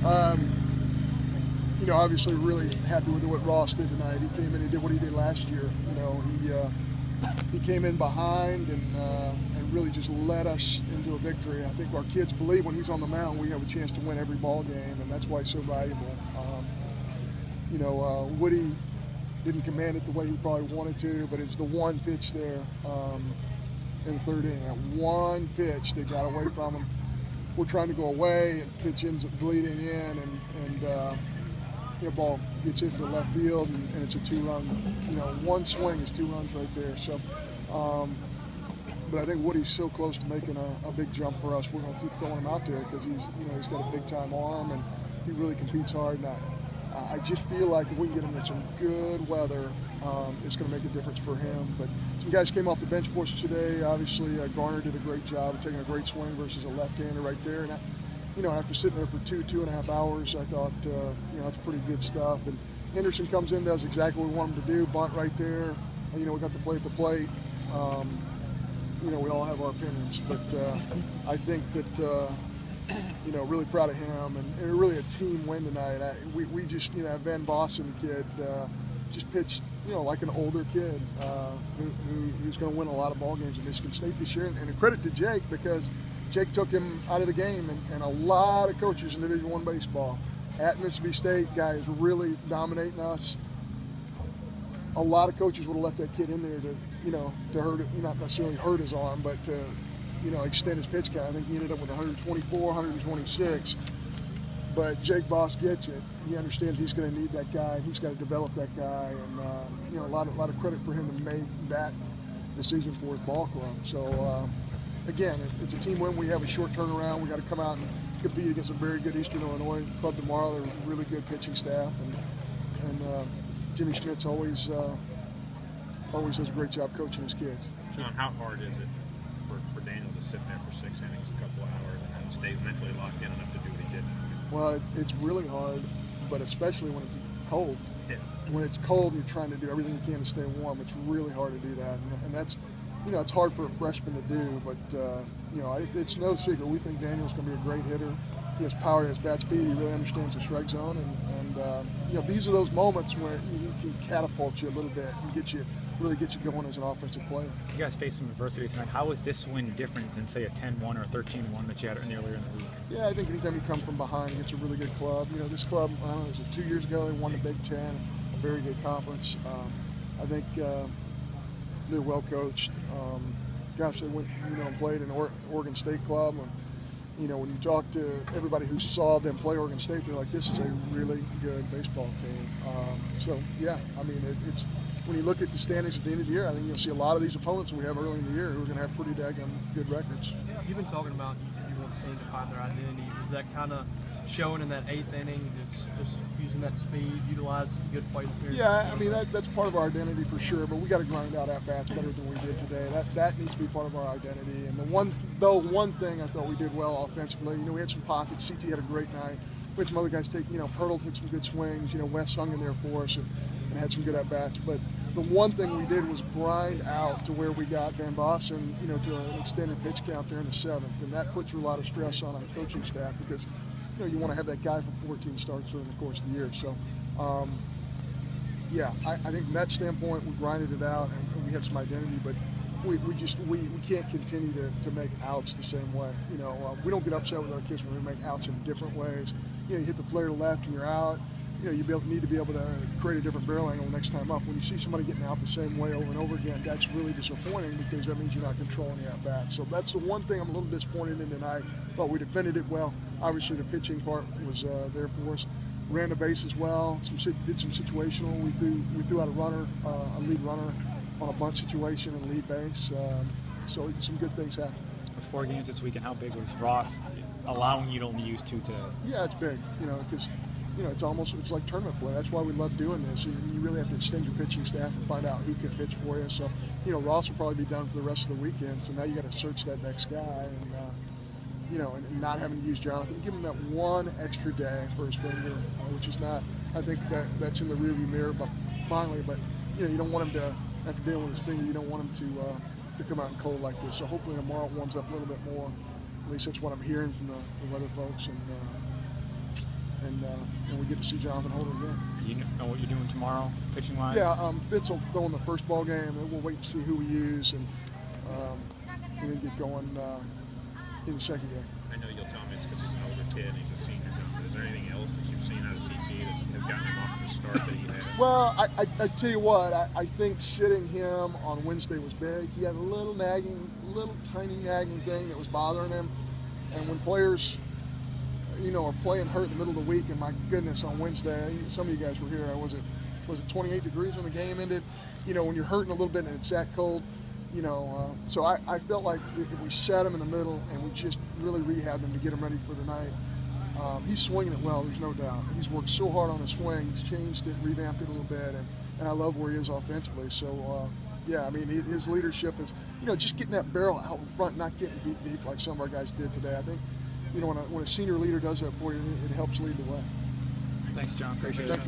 Um, obviously really happy with what Ross did tonight. He came in, he did what he did last year. He came in behind and really just led us into a victory. I think our kids believe when he's on the mound, we have a chance to win every ball game, and that's why he's so valuable. Woody didn't command it the way he probably wanted to, but it was the one pitch there in the third inning. That one pitch that got away from him. We're trying to go away, and pitch ends up bleeding in, and ball gets into left field, and it's a two-run. One swing is 2 runs right there. So, but I think Woody's so close to making a big jump for us. We're going to keep throwing him out there because he's got a big-time arm, and he really competes hard. And I just feel like if we can get him in some good weather, it's going to make a difference for him. But some guys came off the bench for us today. Obviously, Garner did a great job of taking a great swing versus a left-hander right there. And after sitting there for 2.5 hours, I thought, that's pretty good stuff. And Henderson comes in, does exactly what we want him to do, bunt right there. We got to play at the plate. We all have our opinions, but I think that, really proud of him, and really a team win tonight. We just, that Van Boston kid just pitched, like an older kid who's going to win a lot of ball games at Michigan State this year. And a credit to Jake, because Jake took him out of the game, and a lot of coaches in Division I baseball at Mississippi State, guys really dominating us. A lot of coaches would have left that kid in there to hurt it, not necessarily hurt his arm, but to, extend his pitch count. I think he ended up with 124, 126. But Jake Voss gets it. He understands he's going to need that guy, and he's got to develop that guy. And a lot of credit for him to make that decision for his ball club. So again, it's a team win. We have a short turnaround. We got to come out and compete against a very good Eastern Illinois club tomorrow. They're a really good pitching staff, and Jimmy Schmidt's always does a great job coaching his kids. John, how hard is it for Daniel to sit there for 6 innings, a couple of hours, and stay mentally locked in enough to do what he did? Well, it's really hard, but especially when it's cold. Yeah. When it's cold and you're trying to do everything you can to stay warm, it's really hard to do that. And that's, it's hard for a freshman to do, but, it's no secret. We think Daniel's going to be a great hitter. He has power, he has bat speed, he really understands the strike zone, and these are those moments where he can catapult you a little bit and really get you going as an offensive player. You guys faced some adversity tonight. How is this win different than, say, a 10-1 or a 13-1 that you had earlier in the week? Yeah, I think anytime you come from behind against a really good club, this club, I don't know, was it 2 years ago, they won the Big Ten, a very good conference. I think they're well coached. Gosh, they went, and played in Oregon State club. And, when you talk to everybody who saw them play Oregon State, they're like, this is a really good baseball team. So, yeah, I mean, it's when you look at the standings at the end of the year, I think you'll see a lot of these opponents we have early in the year who are going to have pretty daggone good records. You've been talking about you want the team to find their identity. Is that kind of showing in that 8th inning, just using that speed, utilize good plate appearance? Yeah, I mean, that's part of our identity for sure, but we got to grind out at-bats better than we did today. That needs to be part of our identity. And one thing I thought we did well offensively, we had some pockets. CT had a great night. We had some other guys Pirtle took some good swings. Wes hung in there for us and had some good at-bats. But the one thing we did was grind out to where we got Van Boston, to an extended pitch count there in the 7th. And that puts a lot of stress on our coaching staff because, you want to have that guy for 14 starts during the course of the year. So, yeah, I think from that standpoint, we grinded it out and we had some identity, but we can't continue to make outs the same way. We don't get upset with our kids when we make outs in different ways. You hit the flare to left and you're out. You need to be able to create a different barrel angle next time up. When you see somebody getting out the same way over and over again, that's really disappointing because that means you're not controlling the at-bat. So that's the one thing I'm a little disappointed in tonight, but we defended it well. Obviously, the pitching part was there for us. Ran the bases well, did some situational. We threw out a lead runner on a bunt situation and lead base. So some good things happened. With 4 games this weekend, how big was Ross allowing you to only use 2 today? Yeah, it's big, because it's like tournament play. That's why we love doing this. You really have to extend your pitching staff and find out who can pitch for you. So, Ross will probably be done for the rest of the weekend. So now you got to search that next guy and not having to use Jonathan. Give him that one extra day for his finger, which is not. I think that's in the rearview mirror, but finally. But you don't want him to have to deal with his finger. You don't want him to come out in cold like this. So hopefully tomorrow it warms up a little bit more. At least that's what I'm hearing from the weather folks. and we get to see Jonathan Holder again. Do you know what you're doing tomorrow, pitching wise? Yeah, Fitz will throw in the first ball game, and we'll wait and see who we use, and then get going in the second game. I know you'll tell me it's because he's an older kid and he's a senior, John, but is there anything else that you've seen out of CT that have gotten him off to the start that he had? Well, I tell you what, I think sitting him on Wednesday was big. He had a little tiny nagging thing that was bothering him, and when players, are playing hurt in the middle of the week, and my goodness, on Wednesday, some of you guys were here. Was it 28 degrees when the game ended? When you're hurting a little bit and it's that cold, so I felt like if we sat him in the middle and we just really rehabbed him to get him ready for the night. He's swinging it well, there's no doubt. He's worked so hard on his swing. He's changed it, revamped it a little bit, and I love where he is offensively. So, yeah, I mean, his leadership is, just getting that barrel out in front, not getting beat deep like some of our guys did today. I think, when a senior leader does that for you, it helps lead the way. Thanks, John. Appreciate it. Thank you.